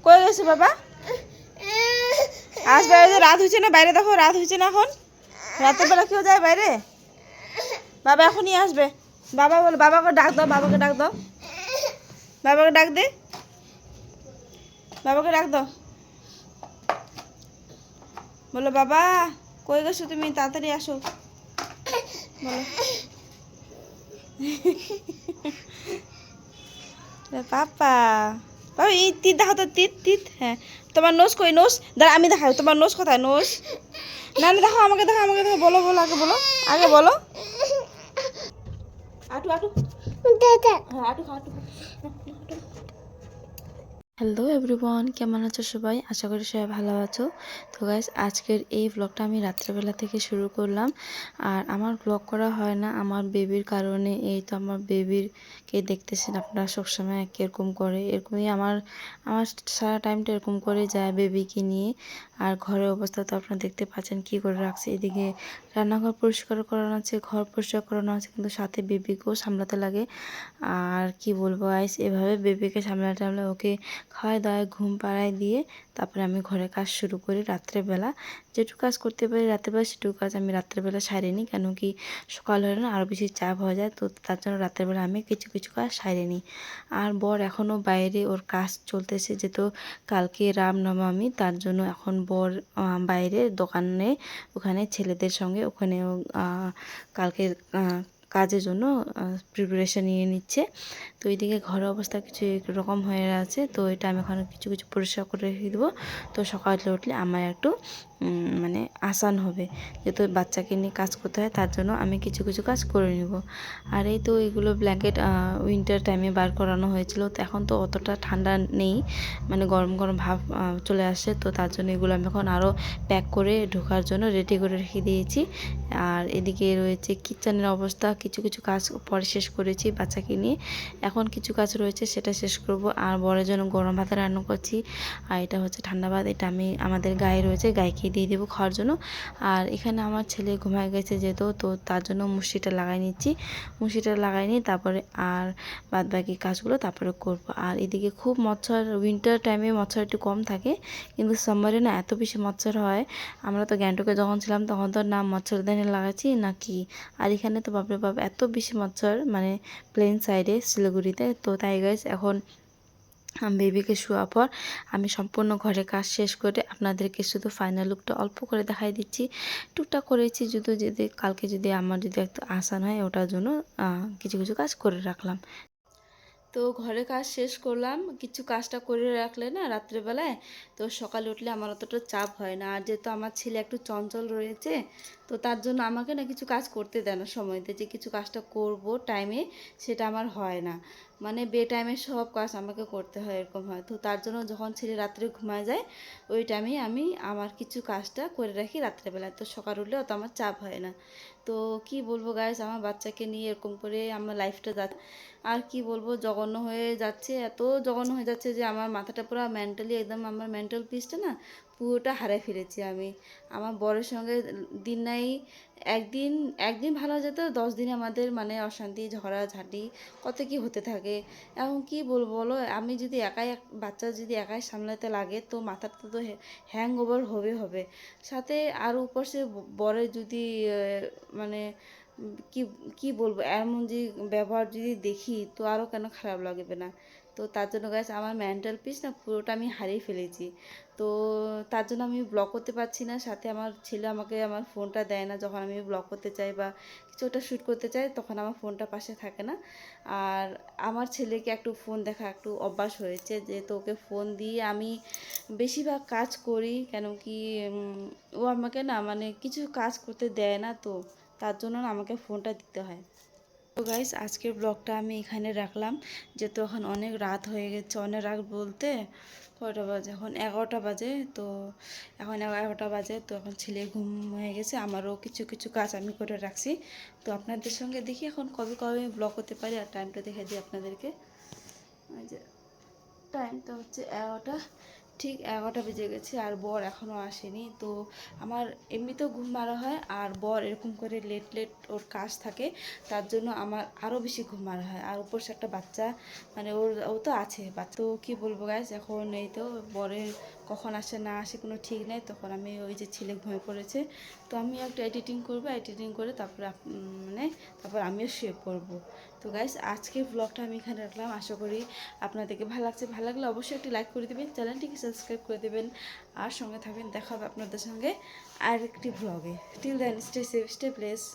কই গেছে বাবা? আসবে, রাত হয়েছে না, বাইরে দেখো রাত হয়েছে না এখন। রাতের বেলা কেউ যায় বাইরে? বাবা এখনই আসবে। বাবা বল, বাবাকে ডাক দাও, বাবাকে ডাক দাও, বাবাকে ডাক দে, বাবাকে ডাক দাও। বলো বাবা কই গেছো তুমি, তাড়াতাড়ি আসো বলো। পাপা, বাবা এই তিত দেখো তো, তিত তিত। হ্যাঁ, তোমার নোজ কই? নোজ দাঁড়া, আমি দেখাই তোমার নোজ কোথায়। নোজ না না, দেখো আমাকে, দেখো আমাকে, দেখো। বলো বলো, আগে বলো, আগে বলো। আটু আটু, হ্যাঁ আটু খা, আটু খা। হ্যালো এভরিওয়ান, কেমন আছো সবাই? আশা করি সবাই ভালো আছো। তো গাইস, আজকের এই ব্লগটা আমি রাত্রেবেলা থেকে শুরু করলাম। আর আমার ব্লগ করা হয় না আমার বেবির কারণে। এই তো আমার বেবিরকে দেখতেছেন আপনারা, সবসময় কীরকম করে, এরকমই আমার আমার সারা টাইমটা এরকম করে যায় বেবিকে নিয়ে। আর ঘরের অবস্থা তো আপনারা দেখতে পাচ্ছেন কী করে রাখছে। এদিকে রান্নাঘর পরিষ্কার করানো আছে, ঘর পরিষ্কার করানো আছে, কিন্তু সাথে বেবিকেও সামলাতে লাগে। আর কি বলবো গাইস, এভাবে বেবিকে সামলাতে ওকে খাওয়াই দাওয়ায় ঘুম পাড়ায় দিয়ে তারপরে আমি ঘরের কাজ শুরু করি। রাত্রেবেলা যেটুকু কাজ করতে পারি রাত্রেবেলা, সেটুকু কাজ আমি রাত্রেবেলা সারি নিই। কেন কি সকাল হলে না আরও বেশি চাপ হয়ে যায়, তো তার জন্য রাত্রেবেলা আমি কিছু কিছু কাজ সারি নিই। আর বর এখনও বাইরে, ওর কাজ চলতেছে, যেহেতু কালকে রামনবমী, তার জন্য এখন বর বাইরে দোকানে, ওখানে ছেলেদের সঙ্গে ওখানেও কালকে কাজের জন্য প্রিপারেশন নিয়ে নিচ্ছে। তো এইদিকে ঘরের অবস্থা কিছু এরকম হয়ে আছে, তো এটা আমি এখন কিছু কিছু পরিষ্কার করে রেখে দেবো। তো সকালে উঠলে আমার একটু মানে আসান হবে, যেহেতু বাচ্চাকে নিয়ে কাজ করতে হয়, তার জন্য আমি কিছু কিছু কাজ করে নিব। আর এই তো এগুলো ব্ল্যাঙ্কেট উইন্টার টাইমে বার করানো হয়েছিল, তো এখন তো অতটা ঠান্ডা নেই, মানে গরম গরম ভাব চলে আসে, তো তার জন্য এগুলো আমি এখন আরও প্যাক করে ঢোকার জন্য রেডি করে রেখে দিয়েছি। আর এদিকে রয়েছে কিচেনের অবস্থা, কিছু কিছু কাজ পরে শেষ করেছি বাচ্চাকে নিয়ে, এখন কিছু কাজ রয়েছে সেটা শেষ করব। আর বড়ের জন্য গরম ভাত রান্না করছি, আর এটা হচ্ছে ঠান্ডা ভাত, এটা আমি আমাদের গায়ে রয়েছে, গাইকে দিয়ে দেবো খাওয়ার জন্য। আর এখানে আমার ছেলে ঘুমায় গেছে যেহেতু, তো তার জন্য মুসিটা লাগাই নিচ্ছি, মুসিটা লাগাই নিই, তারপরে আর বাদ বাকি কাজগুলো তারপরে করব। আর এদিকে খুব মচ্ছর, উইন্টার টাইমে মচ্ছর একটু কম থাকে, কিন্তু সামারে না এত বেশি মচ্ছর হয়। আমরা তো গ্যাংটকে যখন ছিলাম তখন তো না মচ্ছরদানি লাগাচ্ছি না কি, আর এখানে তো বাপরে বাপ এত বেশি মচ্ছর, মানে প্লেন সাইডে শিলিগুড়িতে। তো তাই গাইস, এখন বেবিকে শোয়ার পর আমি সম্পূর্ণ ঘরে কাজ শেষ করে আপনাদেরকে শুধু ফাইনাল লুকটা অল্প করে দেখাই দিচ্ছি। টুকটাক করেছি, যদি কালকে যদি আমার যদি একটু আসান হয়, ওটার জন্য কিছু কিছু কাজ করে রাখলাম। তো ঘরে কাজ শেষ করলাম, কিছু কাজটা করে রাখলে না রাত্রেবেলায়, তো সকালে উঠলে আমার অতটা চাপ হয় না। আর যেহেতু আমার ছেলে একটু চঞ্চল রয়েছে, তো তার জন্য আমাকে না কিছু কাজ করতে দেয় না সময়তে, যে কিছু কাজটা করব টাইমে, সেটা আমার হয় না। মানে বে টাইমে সব কাজ আমাকে করতে হয়, এরকম হয়। তো তার জন্য যখন ছেলে রাত্রে ঘুমায় যায়, ওই টাইমে আমি আমার কিছু কাজটা করে রাখি রাত্রেবেলায়, তো সকাল উঠলে অত আমার চাপ হয় না। তো কি বলবো গাইস, আমার বাচ্চাকে নিয়ে এরকম করে আমার লাইফটা যাচ্ছে। আর কি বলবো, জঘন্য হয়ে যাচ্ছে, এত জঘন্য হয়ে যাচ্ছে যে আমার মাথাটা পুরো মেন্টালি একদম, আমার মেন্টাল পিসটা না পুরোটা হারিয়ে ফেলেছি আমি। আমার বরের সঙ্গে দিন নাই, একদিন একদিন ভালো যেত, 10 দিনে আমাদের মানে অশান্তি ঝগড়াঝাঁটি কত কি হতে থাকে। এখন কি বলবো বলো, আমি যদি একাই বাচ্চা যদি একাই সামলাতে লাগে, তো মাথাটা তো হ্যাং ওভার হবে হবে। সাথে আর উপর সে বরের যদি মানে কি কি বলবো, এমন যে ব্যবহার যদি দেখি, তো আরও কেন খারাপ লাগবে না। তো তার জন্য গাইস, আমার মেন্টাল পিস না পুরোটা আমি হারিয়ে ফেলেছি। তো তার জন্য আমি ব্লগ করতে পারছি না, সাথে আমার ছেলে আমাকে আমার ফোনটা দেয় না, যখন আমি ব্লগ করতে চাই বা কিছু একটা শ্যুট করতে চাই, তখন আমার ফোনটা পাশে থাকে না। আর আমার ছেলেকে একটু ফোন দেখা একটু অভ্যাস হয়েছে, যেহেতু ওকে ফোন দিয়ে আমি বেশিরভাগ কাজ করি, কেন কি ও আমাকে না মানে কিছু কাজ করতে দেয় না, তো তার জন্য না আমাকে ফোনটা দিতে হয়। তো গাইস, আজকের ব্লগটা আমি এখানে রাখলাম, যেহেতু এখন অনেক রাত হয়ে গেছে, অনেক রাত বলতে কয়টা বাজে, এখন 11টা বাজে। তো এখন 11টা বাজে, তো এখন ছেলে ঘুম হয়ে গেছে, আমারও কিছু কিছু কাজ আমি করে রাখছি। তো আপনাদের সঙ্গে দেখি এখন কবে কবে আমি ব্লগ করতে পারি। আর টাইমটা দেখে দিই আপনাদেরকে, যে টাইমটা হচ্ছে 11টা ঠিক 11টা বেজে গেছে আর বর এখনও আসেনি। তো আমার এমনিতেও ঘুম মারা হয়, আর বর এরকম করে লেট লেট ওর কাজ থাকে, তার জন্য আমার আরও বেশি ঘুম মারা হয়। আর উপর সে একটা বাচ্চা, মানে ও তো আছে বাচ্চা। তো কী বলবো গাইজ, এখন এই তো বরের কখন আসে না আসে কোনো ঠিক নেই। তখন আমি ওই যে ছেলে ঘুমিয়ে পড়েছে, তো আমি একটু এডিটিং করবো, এডিটিং করে তারপরে তারপর আমিও শুয়ে পড়বো। তো গাইজ আজকের ব্লগটা আমি এখানে রাখলাম। আশা করি আপনাদেরকে ভালো লাগছে। ভালো লাগলে অবশ্যই একটি লাইক করে দেবেন, চ্যানেলটিকে সাবস্ক্রাইব করে দেবেন, আর সঙ্গে থাকবেন। দেখা হবে আপনাদের সঙ্গে আরেকটি ব্লগে। Till then stay safe, stay blessed.